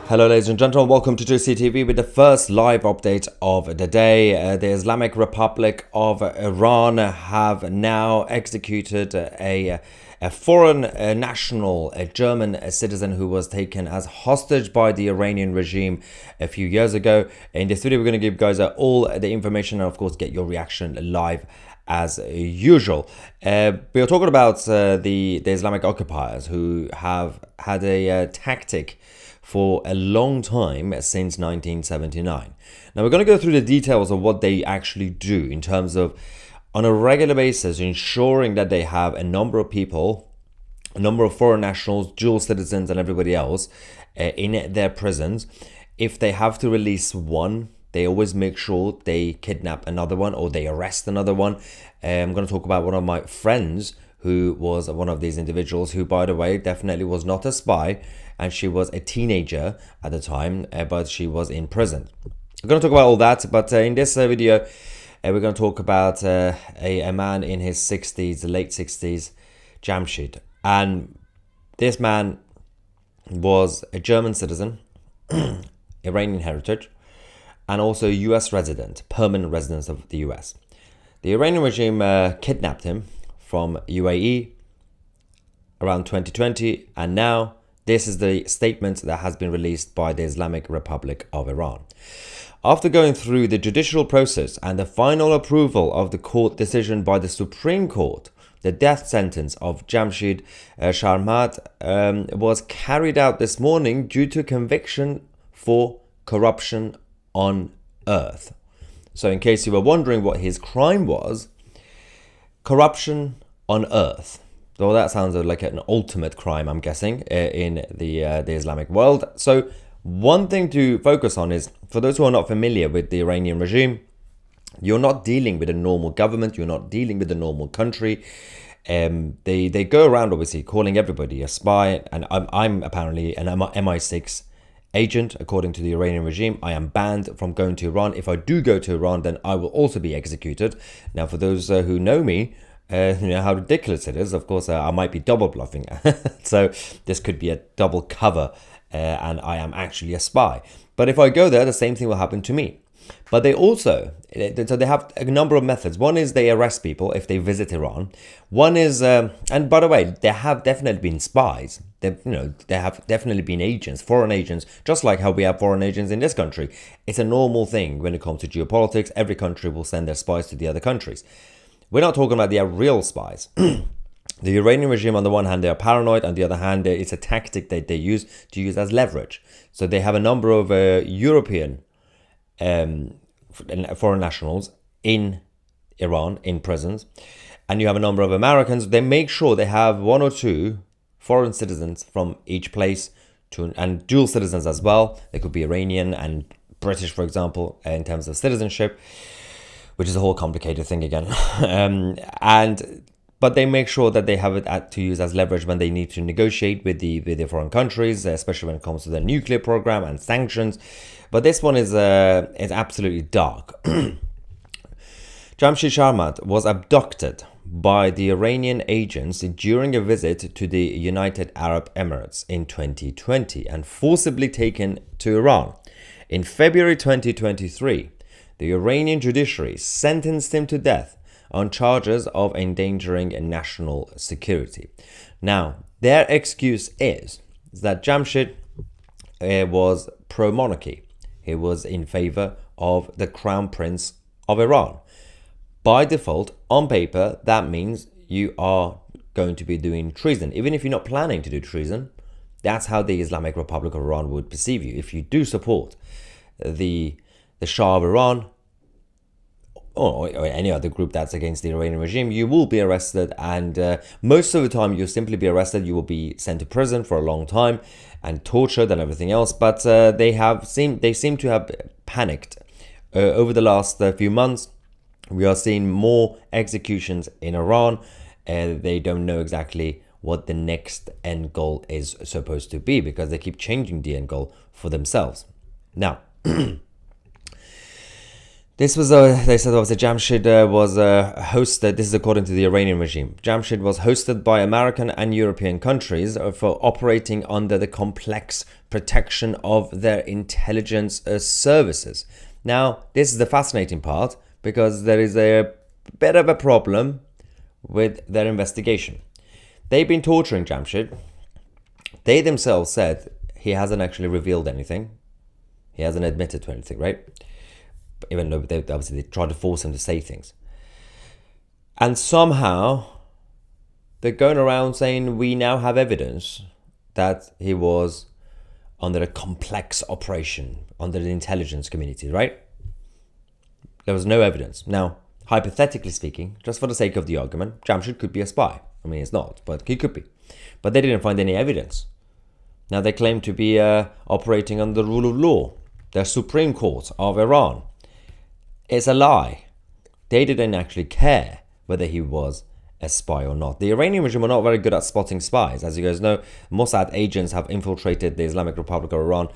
Hello ladies and gentlemen, welcome to JCTV with the first live update of the day. The Islamic Republic of Iran have now executed a foreign national, a German citizen who was taken as hostage by the Iranian regime a few years ago. In this video, we're going to give you guys all the information and of course get your reaction live as usual. We are talking about the Islamic occupiers who have had a tactic for a long time since 1979. Now we're going to go through the details of what they actually do in terms of, on a regular basis, ensuring that they have a number of people, a number of foreign nationals, dual citizens and everybody else in their prisons. If they have to release one, they always make sure they kidnap another one or they arrest another one. I'm going to talk about one of my friends who was one of these individuals who, by the way, definitely was not a spy, and she was a teenager at the time, but she was in prison. We're going to talk about all that, but in this video, we're going to talk about a man in his 60s, late 60s, Jamshed. And this man was a German citizen, Iranian heritage, and also US resident, permanent resident of the US. The Iranian regime kidnapped him from UAE around 2020, and now this is the statement that has been released by the Islamic Republic of Iran. After going through the judicial process and the final approval of the court decision by the Supreme Court, the death sentence of Jamsheds Daughter was carried out this morning due to conviction for corruption on earth. So in case you were wondering what his crime was, corruption on earth. Well, that sounds like an ultimate crime, I'm guessing, in the Islamic world. So one thing to focus on is, for those who are not familiar with the Iranian regime, you're not dealing with a normal government, you're not dealing with a normal country. They go around, obviously, calling everybody a spy, and I'm apparently an MI6 agent, according to the Iranian regime. I am banned from going to Iran. If I do go to Iran, then I will also be executed. Now, for those who know me, you know how ridiculous it is. Of course, I might be double bluffing. So this could be a double cover, and I am actually a spy. But if I go there, the same thing will happen to me. But they also, so they have a number of methods. One is they arrest people if they visit Iran. One is, and by the way, there have definitely been spies. There have definitely been agents, foreign agents, just like how we have foreign agents in this country. It's a normal thing when it comes to geopolitics. Every country will send their spies to the other countries. We're not talking about the real spies. The Iranian regime, on the one hand, they are paranoid. On the other hand, it's a tactic that they use as leverage. So they have a number of European foreign nationals in Iran, in prisons. And you have a number of Americans. They make sure they have one or two foreign citizens from each place, and dual citizens as well. They could be Iranian and British, for example, in terms of citizenship, which is a whole complicated thing again. But they make sure that they have it to use as leverage when they need to negotiate with the foreign countries, especially when it comes to the nuclear program and sanctions. But this one is absolutely dark. Jamsheds Daughter was abducted by the Iranian agents during a visit to the United Arab Emirates in 2020 and forcibly taken to Iran. In February 2023, the Iranian judiciary sentenced him to death on charges of endangering national security. Now, their excuse is that Jamshed was pro-monarchy. He was in favor of the Crown Prince of Iran. By default, on paper, that means you are going to be doing treason. Even if you're not planning to do treason, that's how the Islamic Republic of Iran would perceive you. If you do support the Shah of Iran, or any other group that's against the Iranian regime, you will be arrested, and most of the time you'll simply be arrested. You will be sent to prison for a long time and tortured and everything else. But they seem to have panicked over the last few months. We are seeing more executions in Iran. They don't know exactly what the next end goal is supposed to be, because they keep changing the end goal for themselves. Now, This was, they said, obviously, Jamshed was hosted, this is according to the Iranian regime. Jamshed was hosted by American and European countries for operating under the complex protection of their intelligence services. Now, this is the fascinating part, because there is a bit of a problem with their investigation. They've been torturing Jamshed. They themselves said he hasn't actually revealed anything. He hasn't admitted to anything, right? Even though they tried to force him to say things. And somehow they're going around saying we now have evidence that he was under a complex operation, under the intelligence community, right? There was no evidence. Now, hypothetically speaking, just for the sake of the argument, Jamshed could be a spy. I mean, he's not, but he could be. But they didn't find any evidence. Now, they claim to be operating under the rule of law. The Supreme Court of Iran. It's a lie. They didn't actually care whether he was a spy or not. The Iranian regime are not very good at spotting spies. As you guys know, Mossad agents have infiltrated the Islamic Republic of Iran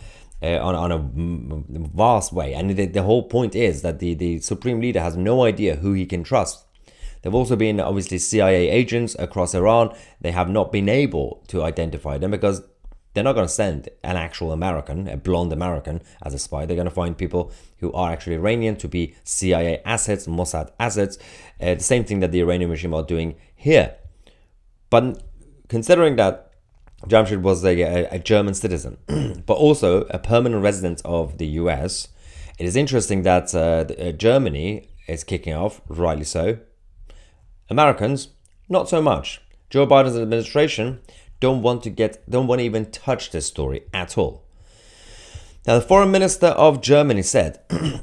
on a vast way. And the whole point is that the supreme leader has no idea who he can trust. There have also been, obviously, CIA agents across Iran. They have not been able to identify them because they're not going to send an actual American, a blonde American, as a spy. They're going to find people who are actually Iranian to be CIA assets, Mossad assets. The same thing that the Iranian regime are doing here. But considering that Jamshed was a German citizen, but also a permanent resident of the US, it is interesting that Germany is kicking off, rightly so. Americans, not so much. Joe Biden's administration don't want to even touch this story at all. Now, the foreign minister of Germany said,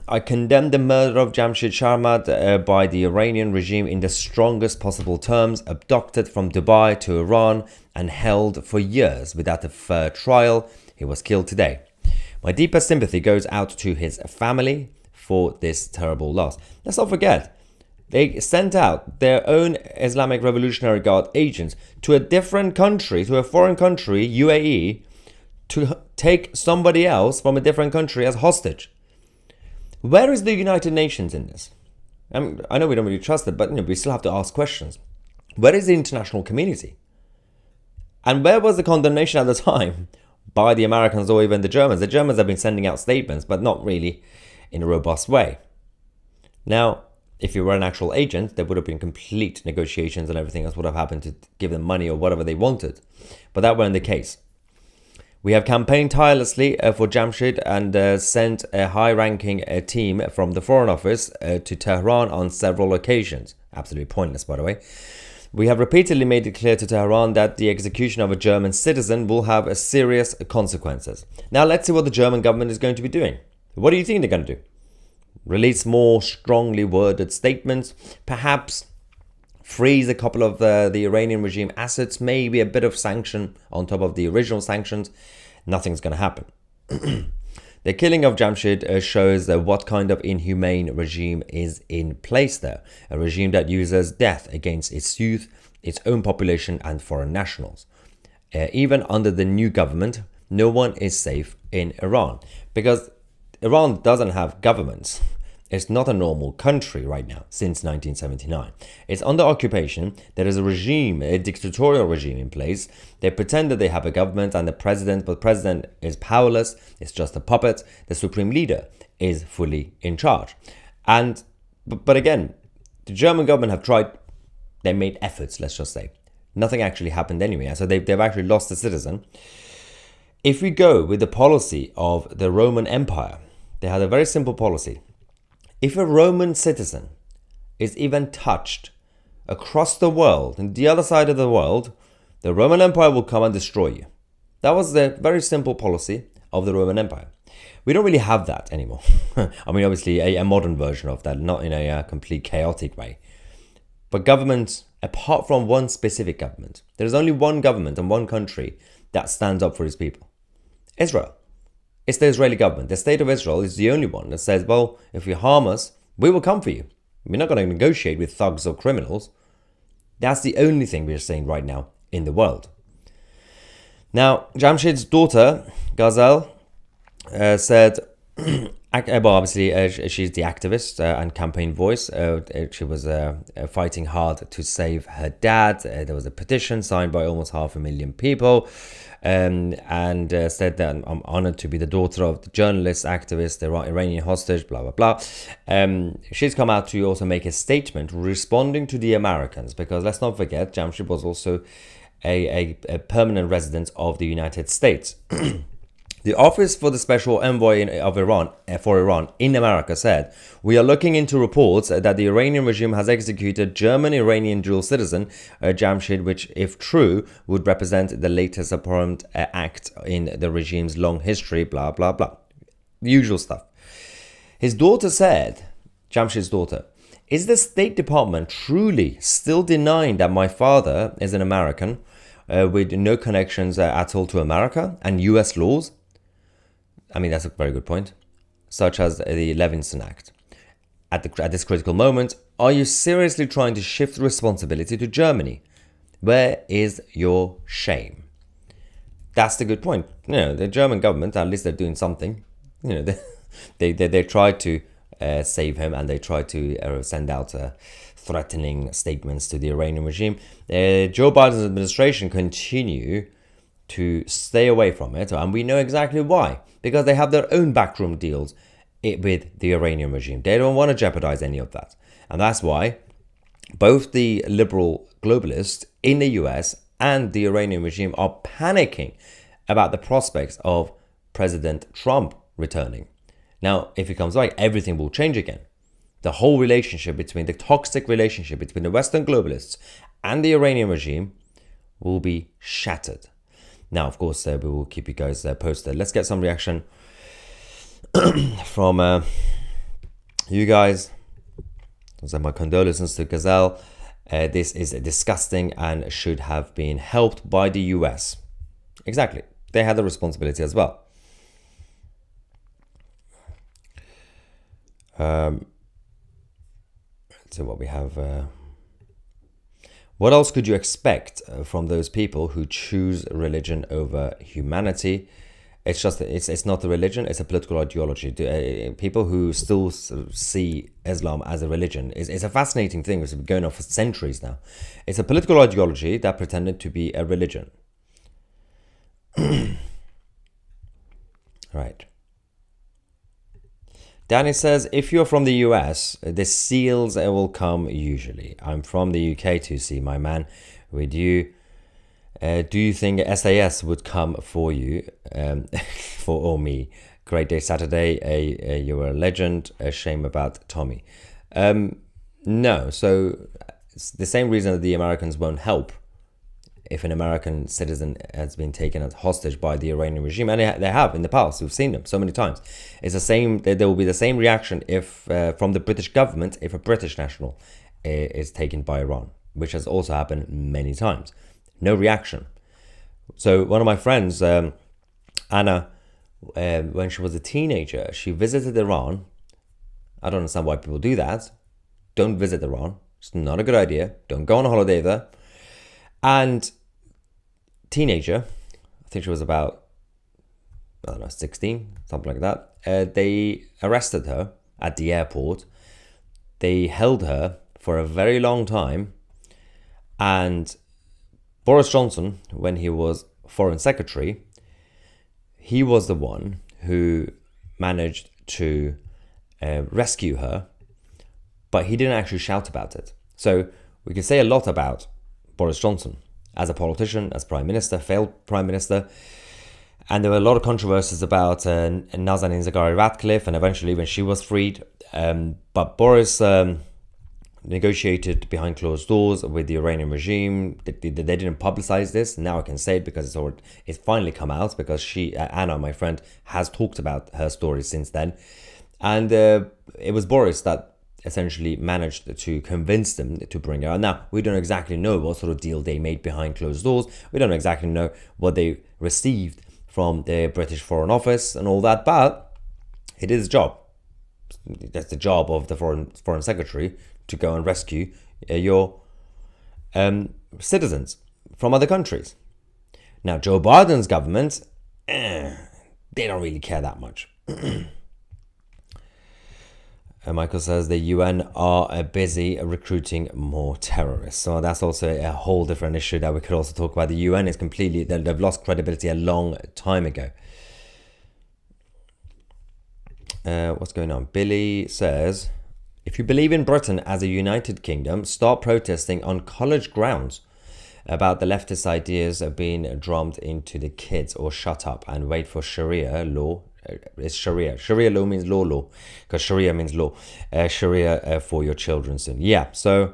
I condemn the murder of Jamshed Sharmad by the Iranian regime in the strongest possible terms, abducted from Dubai to Iran and held for years without a fair trial. He was killed today. My deepest sympathy goes out to his family for this terrible loss. Let's not forget, they sent out their own Islamic Revolutionary Guard agents to a different country, to a foreign country, UAE, to take somebody else from a different country as hostage. Where is the United Nations in this? I know we don't really trust it, but we still have to ask questions. Where is the international community? And where was the condemnation at the time by the Americans or even the Germans? The Germans have been sending out statements, but not really in a robust way. Now, if you were an actual agent, there would have been complete negotiations and everything else would have happened to give them money or whatever they wanted. But that weren't the case. We have campaigned tirelessly for Jamshed and sent a high-ranking team from the Foreign Office to Tehran on several occasions. Absolutely pointless, by the way. We have repeatedly made it clear to Tehran that the execution of a German citizen will have serious consequences. Now let's see what the German government is going to be doing. What do you think they're going to do? Release more strongly worded statements, perhaps freeze a couple of the Iranian regime assets, maybe a bit of sanction on top of the original sanctions. Nothing's going to happen. The killing of Jamshed shows what kind of inhumane regime is in place there. A regime that uses death against its youth, its own population and foreign nationals. Even under the new government, no one is safe in Iran because Iran doesn't have governments. It's not a normal country right now since 1979. It's under occupation. There is a regime, a dictatorial regime in place. They pretend that they have a government and a president, but the president is powerless. It's just a puppet. The supreme leader is fully in charge. But again, the German government have tried, they made efforts, let's just say. Nothing actually happened anyway. So they've actually lost a citizen. If we go with the policy of the Roman Empire, they had a very simple policy. If a Roman citizen is even touched across the world, on the other side of the world, the Roman Empire will come and destroy you. That was the very simple policy of the Roman Empire. We don't really have that anymore. I mean, obviously, a modern version of that, not in a complete chaotic way. But governments, apart from one specific government, there is only one government and one country that stands up for its people. Israel. It's the Israeli government. The state of Israel is the only one that says, well, if you harm us, we will come for you. We're not going to negotiate with thugs or criminals. That's the only thing we're seeing right now in the world. Now, Jamsheds' daughter, Ghazal, said, Well, obviously, she's the activist and campaign voice. She was fighting hard to save her dad. There was a petition signed by almost 500,000 people, and said that I'm honored to be the daughter of the journalist, activist, the Iranian hostage, blah, blah, blah. She's come out to also make a statement responding to the Americans, because let's not forget, Jamshed was also a permanent resident of the United States. The Office for the Special Envoy for Iran in America said, "We are looking into reports that the Iranian regime has executed German-Iranian dual citizen Jamshed, which, if true, would represent the latest abhorrent act in the regime's long history, blah, blah, blah." The usual stuff. His daughter said, Jamshed's daughter, "Is the State Department truly still denying that my father is an American with no connections at all to America and US laws?" I mean, that's a very good point. Such as the Levinson Act. At this critical moment, are you seriously trying to shift responsibility to Germany? Where is your shame? That's the good point. You know, the German government, at least they're doing something. You know, they tried to save him, and they tried to send out threatening statements to the Iranian regime. Joe Biden's administration continue to stay away from it, and we know exactly why. Because they have their own backroom deals with the Iranian regime. They don't want to jeopardize any of that. And that's why both the liberal globalists in the US and the Iranian regime are panicking about the prospects of President Trump returning. Now, if he comes back, everything will change again. The whole relationship between the toxic relationship between the Western globalists and the Iranian regime will be shattered. Now, of course, we will keep you guys posted. Let's get some reaction from you guys. So my condolences to Gazelle. This is disgusting and should have been helped by the US. Exactly. They had the responsibility as well. So what we have... What else could you expect from those people who choose religion over humanity? It's just, it's not a religion, it's a political ideology. People who still see Islam as a religion is a fascinating thing. It's been going on for centuries now. It's a political ideology that pretended to be a religion. Right. Danny says, if you're from the US, the SEALs will come usually. I'm from the UK to see my man. With you, do you think SAS would come for you, or me? Great day Saturday. You're a legend. A shame about Tommy. No. So it's the same reason that the Americans won't help if an American citizen has been taken as hostage by the Iranian regime, and they have in the past. We've seen them so many times. It's the same. There will be the same reaction if from the British government if a British national is taken by Iran, which has also happened many times. No reaction. So one of my friends, Anna, when she was a teenager, she visited Iran. I don't understand why people do that. Don't visit Iran. It's not a good idea. Don't go on a holiday there. And teenager, I think she was about, 16, something like that. They arrested her at the airport. They held her for a very long time. And Boris Johnson, when he was foreign secretary, he was the one who managed to rescue her, but he didn't actually shout about it. So we can say a lot about Boris Johnson as a politician, as prime minister, failed prime minister. And there were a lot of controversies about Nazanin Zaghari-Ratcliffe, and eventually when she was freed. But Boris negotiated behind closed doors with the Iranian regime. They didn't publicize this. Now I can say it because it's finally come out, because Anna, my friend, has talked about her story since then. And it was Boris that essentially managed to convince them to bring her. Now, we don't exactly know what sort of deal they made behind closed doors. We don't exactly know what they received from the British Foreign Office and all that, but it is a job. That's the job of the Foreign Secretary, to go and rescue your citizens from other countries. Now, Joe Biden's government, they don't really care that much. Michael says the UN are busy recruiting more terrorists. So that's also a whole different issue that we could also talk about. The UN is completely, they've lost credibility a long time ago. What's going on? Billy says, if you believe in Britain as a united kingdom, start protesting on college grounds about the leftist ideas being drummed into the kids, or shut up and wait for Sharia law. It's Sharia. Sharia law means law, because Sharia means law. Sharia for your children soon. Yeah, so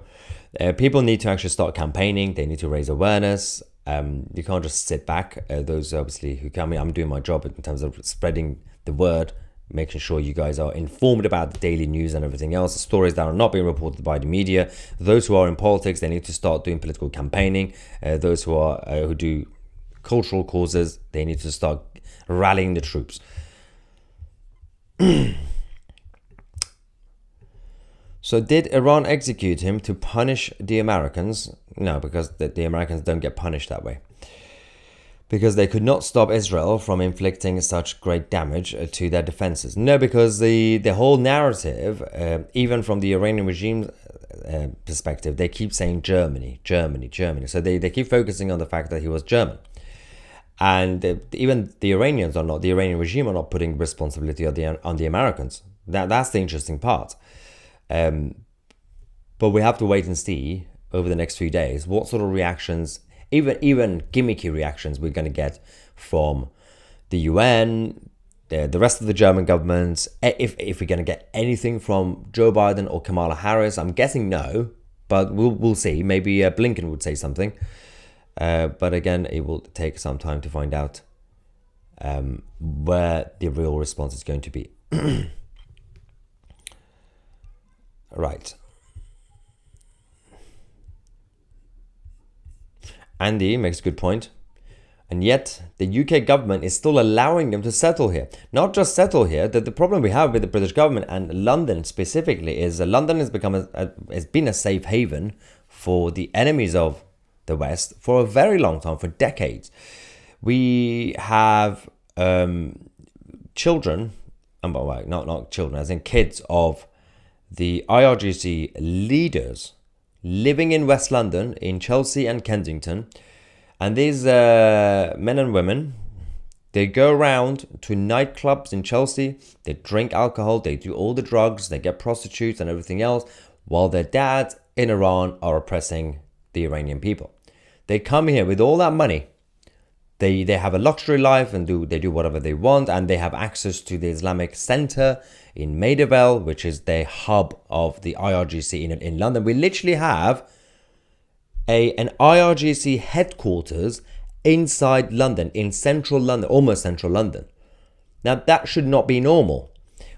people need to actually start campaigning. They need to raise awareness. You can't just sit back. Those obviously who come in, I'm doing my job in terms of spreading the word, making sure you guys are informed about the daily news and everything else, stories that are not being reported by the media. Those who are in politics, they need to start doing political campaigning. Those who do cultural causes, they need to start rallying the troops. So did Iran execute him to punish the Americans? No, because the Americans don't get punished that way. Because they could not stop Israel from inflicting such great damage to their defenses. No, because the whole narrative, even from the Iranian regime perspective, they keep saying Germany, Germany, Germany. So they keep focusing on the fact that he was German. And even the Iranians are not, the Iranian regime are not putting responsibility on the Americans. That's the interesting part. But we have to wait and see over the next few days what sort of reactions, even gimmicky reactions, we're going to get from the UN, the rest of the German governments. If we're going to get anything from Joe Biden or Kamala Harris, I'm guessing no, but we'll see. Maybe Blinken would say something. But again, it will take some time to find out where the real response is going to be. Right. Andy makes a good point. And yet, the UK government is still allowing them to settle here. Not just settle here, the problem we have with the British government and London specifically is London has become has been a safe haven for the enemies of the West for a very long time, for decades. We have children, not children, as in kids of the IRGC leaders living in West London, in Chelsea and Kensington. And these men and women, they go around to nightclubs in Chelsea, they drink alcohol, they do all the drugs, they get prostitutes and everything else, while their dads in Iran are oppressing the Iranian people. They come here with all that money. They have a luxury life and they do whatever they want, and they have access to the Islamic Center in Maidavale, which is the hub of the IRGC in London. We literally have an IRGC headquarters inside London, in central London, almost central London. Now that should not be normal.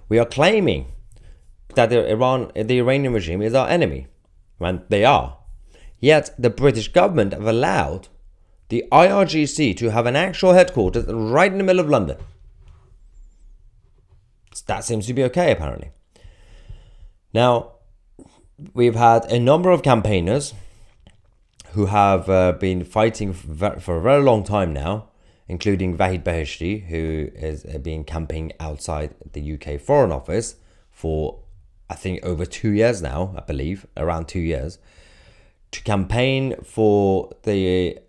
We are claiming that the Iranian regime is our enemy, and they are. Yet the British government have allowed the IRGC to have an actual headquarters right in the middle of London. That seems to be okay, apparently. Now, we've had a number of campaigners who have been fighting for a very long time now, including Vahid Beheshti, who has been campaigning outside the UK Foreign Office for, I think, over 2 years now, I believe, around 2 years, to campaign for the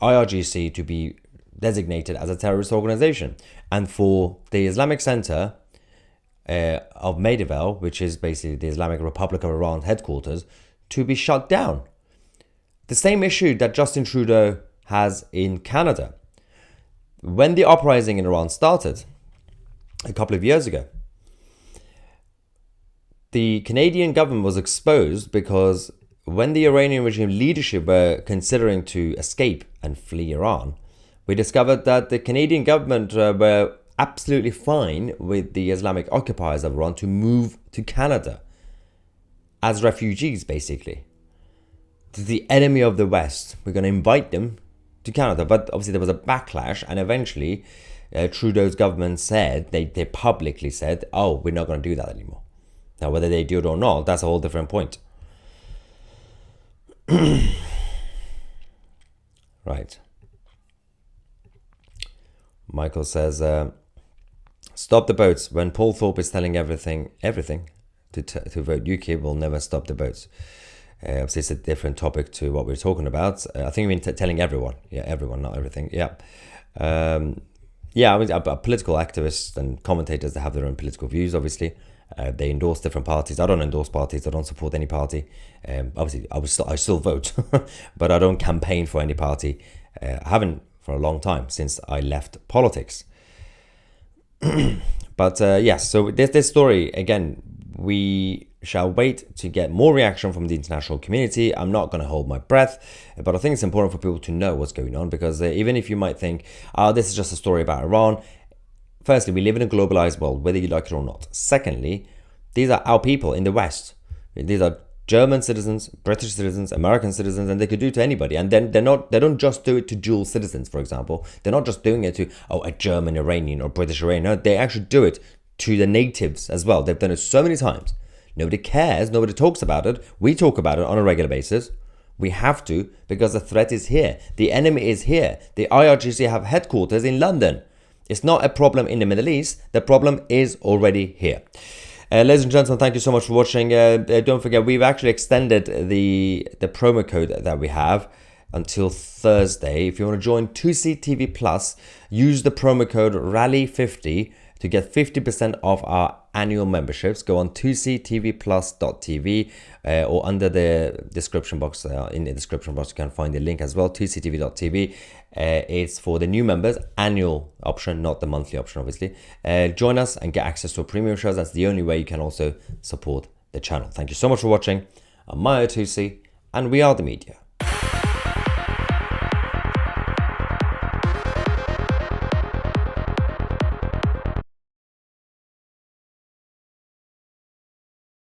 IRGC to be designated as a terrorist organization, and for the Islamic Center of Maidavale, which is basically the Islamic Republic of Iran headquarters, to be shut down. The same issue that Justin Trudeau has in Canada. When the uprising in Iran started a couple of years ago, the Canadian government was exposed because when the Iranian regime leadership were considering to escape and flee Iran, we discovered that the Canadian government were absolutely fine with the Islamic occupiers of Iran to move to Canada as refugees, basically. The enemy of the West. We're going to invite them to Canada. But obviously there was a backlash, and eventually Trudeau's government said, they publicly said, oh, we're not going to do that anymore. Now, whether they do it or not, that's a whole different point. Right. Michael says, stop the boats when Paul Thorpe is telling everything. to vote UKIP will never stop the votes. Obviously, it's a different topic to what we're talking about. I think I mean telling everyone. Yeah, everyone, not everything. Yeah. Yeah, I mean, political activists and commentators that have their own political views, obviously. They endorse different parties. I don't endorse parties. I don't support any party. Obviously, I still vote, but I don't campaign for any party. I haven't for a long time, since I left politics. But yes, so this story, again, we shall wait to get more reaction from the international community. I'm not going to hold my breath, but I think it's important for people to know what's going on, because even if you might think, oh, this is just a story about Iran, firstly, we live in a globalized world, whether you like it or not. Secondly, these are our people in the West. These are German citizens, British citizens, American citizens, and they could do it to anybody. And then they don't just do it to dual citizens, for example. They're not just doing it to, a German Iranian or British Iranian. No, they actually do it to the natives as well. They've done it so many times. Nobody cares. Nobody talks about it. We talk about it on a regular basis. We have to, because the threat is here. The enemy is here. The IRGC have headquarters in London. It's not a problem in the Middle East. The problem is already here. Ladies and gentlemen, thank you so much for watching. Don't forget, we've actually extended the promo code that we have until Thursday. If you want to join 2CTV Plus, use the promo code RALLY50 to get 50% off our annual memberships. Go on 2ctvplus.tv or under the description box. In the description box, you can find the link as well, 2ctv.tv. It's for the new members, annual option, not the monthly option, obviously. Join us and get access to our premium shows. That's the only way you can also support the channel. Thank you so much for watching. I'm Maya 2C, and we are the media.